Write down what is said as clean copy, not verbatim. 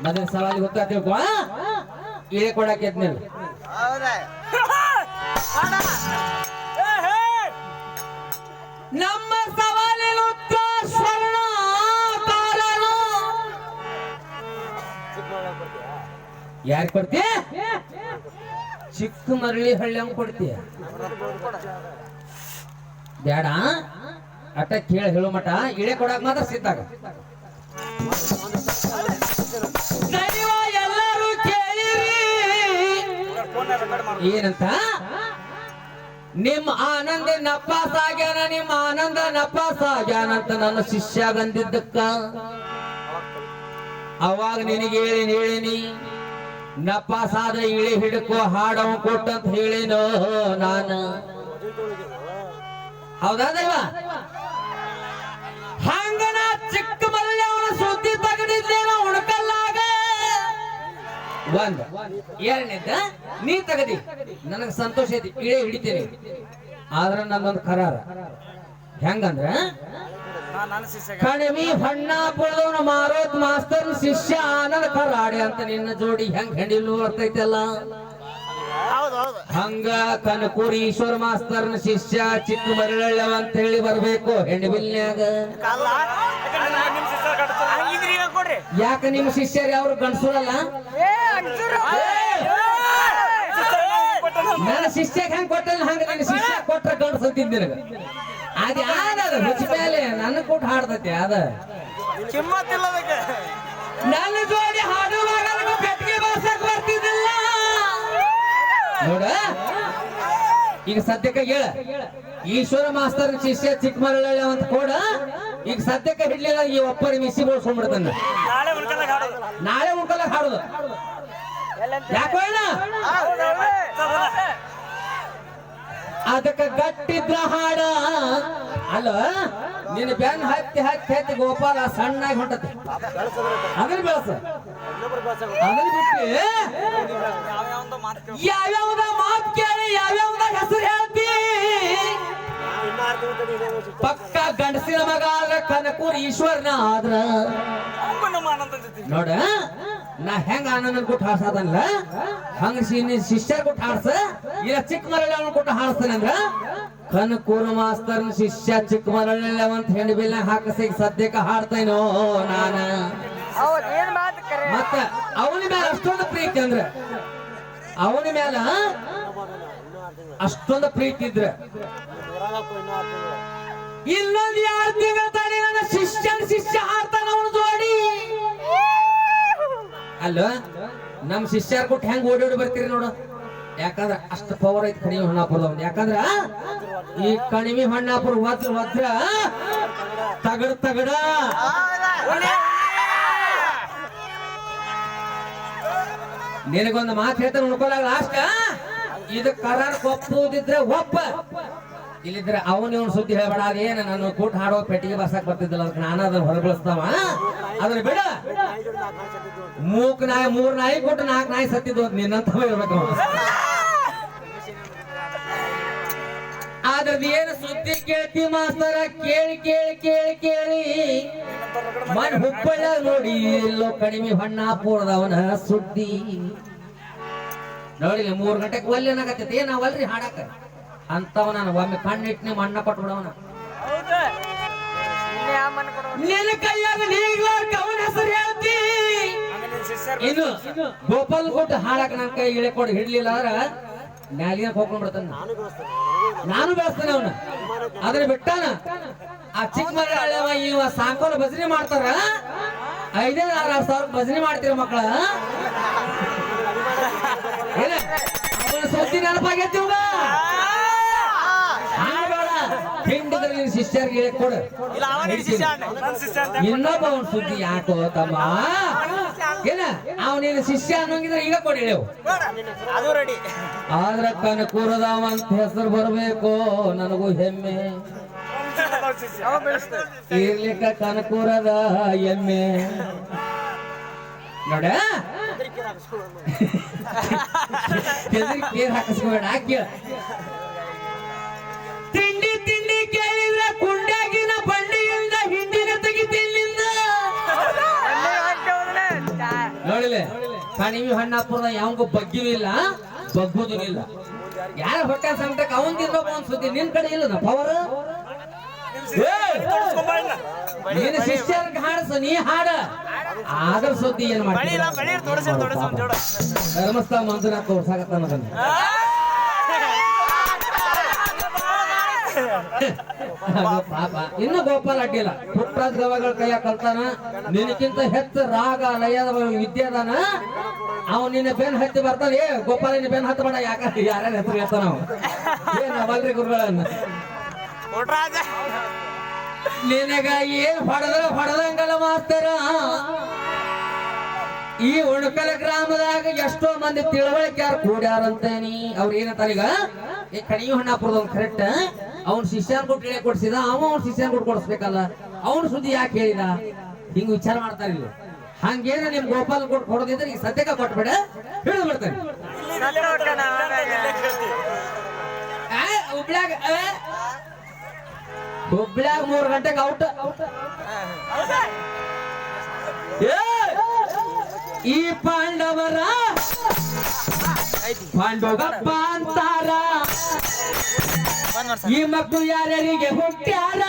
ಮದ್ವೆ ಸವಾಲಿಗೆ ಗೊತ್ತಾ ತಿಳ್ಕೊ ಇಳೆ ಕೊಡಕ್ಕೆ ಎದ್ನಿಲ್ಲ ನಮ್ಮ ಸವಾಲಿನ ಸ್ವರ್ಣ ತಾರನು ಯಾರು ಕೊಡ್ತೀಯ ಚಿಕ್ಕ ಮರಳಿ ಹಳ್ಳಿ ಹಂಗ ಕೊಡ್ತೀಯ ಬೇಡ ಅಟ್ಟ ಕೇಳಿ ಹೇಳೋ ಮಟ ಇಳೆ ಕೊಡಕ್ ಮಾತ್ರ ಸಿದ್ದಾಗ ಎಲ್ಲರೂ ಕೇಳಿರಿ ಏನಂತ ನಿಮ್ಮ ಆನಂದ ನಪಾಸಾಗ್ಯಾನ ನಿಮ್ಮ ಆನಂದ ನಪಾಸಾಗ್ಯಾನಂತ ನನ್ನ ಶಿಷ್ಯ ಬಂದಿದ್ದಕ್ಕ ಅವಾಗ ನಿನಗೆ ಹೇಳಿನಿ ನಪಾಸಾದ ಇಳಿ ಹಿಡ್ಕೋ ಹಾಡವ ಕೊಟ್ಟಂತ ಹೇಳಿನೋ ನಾನು ಹೌದಾದಲ್ವಾ ಹಂಗನ ಚಿಕ್ಕ ಮರಳಿ ಅವನ ಸುದ್ದಿ ತೆಗೆದಿದ್ದೇನೋ ಉಣಕಲ್ಲಾಗ ಒಂದ್ ಎರಡನೇದ ನೀ ತೆಗದಿ ನನಗೆ ಸಂತೋಷ ಐತಿ ಇಳೆ ಹಿಡಿತೀನಿ ಆದ್ರ ನನ್ನೊಂದು ಕರಾರ ಹೆಂಗಂದ್ರ ಕಣಿವಿ ಹಣ್ಣ ಪುಳದವನ ಮಾರೋತ್ ಮಾಸ್ತರ್ ಶಿಷ್ಯ ಆನಂದ ಕರಾಡೆ ಅಂತ ನಿನ್ನ ಜೋಡಿ ಹೆಂಗ್ ಹೆಂಡಿಲು ಬರ್ತೈತಲ್ಲ ಹಂಗ ಕನಕೂರಿ ಈಶ್ವರ ಮಾಸ್ತರ್ನ ಶಿಷ್ಯ ಚಿಕ್ಕ ಮರಳವ ಅಂತ ಹೇಳಿ ಬರ್ಬೇಕು ಹೆಂಡಬಿಲ್ನ್ಯಾಗ ಯಾಕ ನಿಮ್ ಶಿಷ್ಯರು ಯಾವ್ರು ಗಂಡಸೂರಲ್ಲ ನನ್ನ ಶಿಷ್ಯ ಹೆಂಗ್ ಕೊಟ್ಟಲ್ಲ ಹಂಗ ನನ್ನ ಶಿಷ್ಯ ಕೊಟ್ರ ಗಂಡಸಂತಿದ್ ನಿನಗ ಅದ ಯಾವ್ದದ ರುಚಿ ಮೇಲೆ ನನ್ನ ಕೊಟ್ಟು ಹಾಡ್ತೈತಿ ಅದ ನನ್ನ ಜೋಡಿ ಹಾಡುವಾಗ ಬೆಟ್ಟಿಗೆ ಬಾರ್ಸಕ್ ಬರ್ತಿದ್ದಿಲ್ಲ ನೋಡ ಈಗ ಸದ್ಯಕ್ಕೆ ಹೇಳ ಈಶ್ವರ ಮಾಸ್ತರ್ ಶಿಷ್ಯ ಚಿಕ್ಕ ಮರಳಿ ಅಂತ ಕೊಡ ಈಗ ಸದ್ಯಕ್ಕೆ ಹಿಡ್ಲಿಲ್ಲ ಈ ಒಪ್ಪರಿ ಮಿಸಿ ಬೋಳ್ಸ್ಕೊಂಡ್ಬಿಡ್ತಾನ ನಾಳೆ ಉಳ್ಕೊಲ್ಲ ಹಾಡುದು ಯಾಕೋ ಅದಕ್ಕ ಗಟ್ಟಿದ್ರ ಹಾಡ ಅಲ್ಲ ನಿನ್ನ ಬೆನ್ ಹತ್ತಿ ಹತ್ತಿ ಹತ್ತಿ ಗೋಪಾಲ ಸಣ್ಣಾಗಿ ಹೊಂಟತಿ ಅದನ್ನ ಬೆಳಸ ಅದನ್ನ ಬಿಟ್ಟು ಯಾವ್ಯಾವ್ದ ಮಾತು ಕೇಳಿ ಯಾವ್ಯಾವ್ದ ಹೆಸರು ಹೇಳ್ತಿ ಪಕ್ಕ ಗಂಡಸಿನ ಮಗ ಆದ್ರ ಕನಕೂರ್ ಈಶ್ವರನ ಆದ್ರ ನೋಡ ನಾ ಹೆಂಗ ಆನಂದನ್ ಕೊಟ್ಟು ಹಾಡ್ಸದಲ್ಲ ಹಂಗ ಶಿಷ್ಯರ್ ಕೊಟ್ಟು ಹಾಡ್ಸ ಇಲ್ಲ ಚಿಕ್ಕ ಮರಳಿ ಅವನ್ ಕೊಟ್ಟು ಹಾಡಿಸ್ತಾನೆ ಅಂದ್ರ ಕನಕೂರ ಮಾಸ್ತರ್ನ ಶಿಷ್ಯ ಚಿಕ್ಕ ಮರಳಿ ಅಂತ ಹೆಣ್ಬಿಲ್ಲ ಹಾಕಸ ಈಗ ಸದ್ಯಕ್ಕೆ ಹಾಡ್ತೇನೋ ನಾನ ಮತ್ತ ಅವನ ಮೇಲೆ ಅಷ್ಟೊಂದು ಪ್ರೀತಿ ಅಂದ್ರ ಅವನ ಮೇಲ ಅಷ್ಟೊಂದು ಪ್ರೀತಿ ಇದ್ರ ಇನ್ನೊಂದು 2 ತಿಂಗಳ ತಡಿ ನನ್ನ ಶಿಷ್ಯ ಹಾಡ್ತಾನ ಅವನು ಜೋಡಿ ಅಲ್ಲ ನಮ್ ಶಿಷ್ಯರ್ ಕೊಟ್ಟು ಹೆಂಗ್ ಓಡಿ ಬರ್ತೀರಿ ನೋಡು ಯಾಕಂದ್ರ ಅಷ್ಟ ಪವರ್ ಐತಿ ಕಣಿವಿ ಹೊಣ್ಣಾಪುರದ ಯಾಕಂದ್ರ ಈ ಕಣಿವಿ ಹೊಣ್ಣಾಪುರ ವಜ್ರ ತಗಡ ನಿನಗೊಂದು ಮಾತು ಹೇಳ್ತಾನೆ ಉಳ್ಕೊಲಾಗ ಲಾಸ್ಟ್ ಇದು ಕರಾರ್ ಒಪ್ಪುದಿದ್ರೆ ಒಪ್ಪ ಇಲ್ಲಿದ್ರೆ ಅವನ ಸುದ್ದಿ ಹೇಳ್ಬೇಡ ಅದೇನ ನನ್ನ ಕೂಟ್ ಹಾಡೋ ಪೆಟ್ಟಿಗೆ ಬಸಕ್ ಬರ್ತಿದ್ದಲ್ಲ ಅದಕ್ಕೆ ನಾನು ಅದನ್ನ ಹೊರಗಳಿಸ್ತಾವ ಅದನ್ನ ಬಿಡ ಮೂರ್ ನಾಯಿ ಕೊಟ್ಟು 4 ನಾಯಿ ಸತ್ತಿದ್ದು ನಿನ್ನಂತವ ಇರ್ಬೇಕು ಅದ್ರದ್ದು ಏನು ಸುದ್ದಿ ಕೇಳ್ತಿ ಮಾಸ್ತರ ಕೇಳಿ ಮನ್ ಹುಬ್ಬಳ್ಳ ನೋಡಿ ಎಲ್ಲೋ ಕಡಿಮೆ ಹೊಣ್ಣಾಪುರದವನ ಸುದ್ದಿ ನೋಡಿ 3 ಗಂಟೆಗೆ ಒಲ್ಲೆ ಏನಾಗತ್ತೈತಿ ಏನಾವಲ್ರಿ ಹಾಡಕ ಅಂತವ ನಾನು ಒಮ್ಮೆ ಕಣ್ಣಿಟ್ಟು ನಿಮ್ಮ ಅಣ್ಣ ಕೊಟ್ಬಿಡವನ ನಿನ್ನ ಕೈಯಾಗ ನೀಗ್ಲಾರ್ಕ ಅವನ ಹೆಸರು ಹೇಳ್ತಿ ಇನ್ನು ಗೋಪಾಲ್ ಕೊಟ್ಟು ಹಾಡಕ್ ನನ್ ಕೈ ಇಳೆ ಕೊಟ್ಟು ಹಿಡ್ಲಿಲ್ಲ ಅಂದ್ರ ನ್ಯಾಲಿನ ಹೋಗ್ಕೊಂಡ್ ಬಿಡ್ತಾನ ನಾನು ಬೆಳೆಸ್ತಾನೆ ಅವನ ಅದ್ರ ಬಿಟ್ಟಾನ ಆ ಚಿಕ್ಕ ಮರ ಇವ ಸಾಂಕೋಲ ಭಜನೆ ಮಾಡ್ತಾರ 5,000-6,000 ಭಜನೆ ಮಾಡ್ತೀರ ಮಕ್ಕಳ ಏನ ಅವನ ಸುದ್ದಿ ನೆನಪಾಗೈತಿ ಹಿಂಡದಲ್ಲಿ ಶಿಷ್ಯರಿಗೆ ಹೇಳಿ ಕೊಡು ಇನ್ನೊಬ್ಬ ಅವನ ಸುದ್ದಿ ಯಾಕೋ ತಮ್ಮ ಏನ ಅವನೇನು ಶಿಷ್ಯ ಅನ್ನೋಂಗಿದ್ರೆ ಈಗ ಕೊಡಿ ಹೇಳು ಆದ್ರ ಕನಕೂರದವ ಅಂತ ಹೆಸರು ಬರಬೇಕು ನನಗೂ ಹೆಮ್ಮೆ ಇರ್ಲಿಕ್ಕ ಕನಕೂರದ ಎಮ್ಮೆ ನೋಡ ಕೇರ್ ಹಾಕಿಸ್ಕೋಬೇಡ ಹಾಕಿ ತಿಂಡಿ ತಿಂಡಿ ಕೇಳಿದ್ರೆ ಕುಂಡ್ಯಾಗಿನ ಬಂಡಿಯಿಂದ ಹಿಂದಿನ ತೆಗಿತಿಲ್ಲಿಂದ ನೋಡಿಲೆ ಕಣಿವಿ ಹಣ್ಣಾಪುರದ ಯಾವಂಗೂ ಬಗ್ಗಿನೂ ಇಲ್ಲ ಬಗ್ಗುದೂ ಇಲ್ಲ ಯಾರ ಹೊಟ್ಟೆ ಸಂಕಟಕ್ಕೆ ಅವನ್ ತಿನ್ನೋಕೆ ಒಂದ್ ಸುದ್ದಿ ನಿನ್ ಕಡೆ ಇಲ್ಲ ಪವರ್ ನೀನು ಶಿಷ್ಯರಿಗೆ ಹಾಡಸ ನೀ ಹಾಡ ಆದ್ರ ಸುದ್ದಿ ಏನ್ ಮಾಡ್ತೀಯ ಧರ್ಮಸ್ಥಳ ಮಂಜುನಾಥ ತೋರ್ಸಾಕತ್ತ ಅನ್ನೋದನ್ನ ಪಾಪ ಇನ್ನು ಗೋಪಾಲ ಅಡ್ಡಿಲ್ಲ ಪುಟ್ಟರಾಜ್ ಗವಾಗಳ ಕೈಯ ಕಲ್ತಾನ ನಿನಕ್ಕಿಂತ ಹೆಚ್ಚು ರಾಗ ಲಯದ ವಿದ್ಯಾದಾನ ಅವ್ ನಿನ್ನ ಬೆನ್ ಹತ್ತಿ ಬರ್ತಾನೆ ಏ ಗೋಪಾಲ ನಿನ್ನ ಬೆನ್ ಹತ್ತ ಬೇಡ ಯಾಕಂದ್ರೆ ಯಾರ್ಯಾರ ಹೆಸರು ಹೇಳ್ತಾನ ಅವ ಏನ್ರಿ ಗುರುಗಳನ್ನ ನಿನಗ ಏನ್ ಹೊಡೆದಂಗಲ್ಲ ಮಾಸ್ತರ ಈ ಉಣಕಲ ಗ್ರಾಮದಾಗ ಎಷ್ಟೋ ಮಂದಿ ತಿಳುವಳಿಕೆ ಯಾರು ಕೂಡ್ಯಾರಂತೇನಿ ಅವ್ರ ಏನಂತಾರ ಈಗ ಈ ಕಣಿಯು ಹಣ್ಣಾಪುರದ ಕರೆಕ್ಟ್ ಅವ್ನ ಶಿಷ್ಯನ್ ಕೊಟ್ಟು ಹೇಳಿ ಕೊಡ್ಸಿದ ಅವ್ನ ಶಿಷ್ಯನ್ ಕೊಟ್ಟು ಕೊಡಿಸ್ಬೇಕಲ್ಲ ಅವ್ನ ಸುದ್ದಿ ಯಾಕೆ ಹೇಳಿದ ಹಿಂಗ್ ವಿಚಾರ ಮಾಡ್ತಾರ ಇಲ್ಲ ಹಂಗೇನ ನಿಮ್ ಗೋಪಾಲ್ ಕೊಟ್ಟು ಕೊಡೋದಿದ್ರೆ ಈಗ ಸದ್ಯಕ್ಕೆ ಕೊಟ್ಬೇಡ ಹಿಡಿದು ಬಿಡ್ತಾನೆ ಹುಬ್ಳ್ಯಾಗ 3 ಗಂಟೆಗೆ ಔಟ್ ಈ ಪಾಂಡವರ ಪಾಂಡವಪ್ಪ ಅಂತಾರ ಈ ಮಕ್ಕಳು ಯಾರ್ಯಾರಿಗೆ ಹುಟ್ಟ್ಯಾರ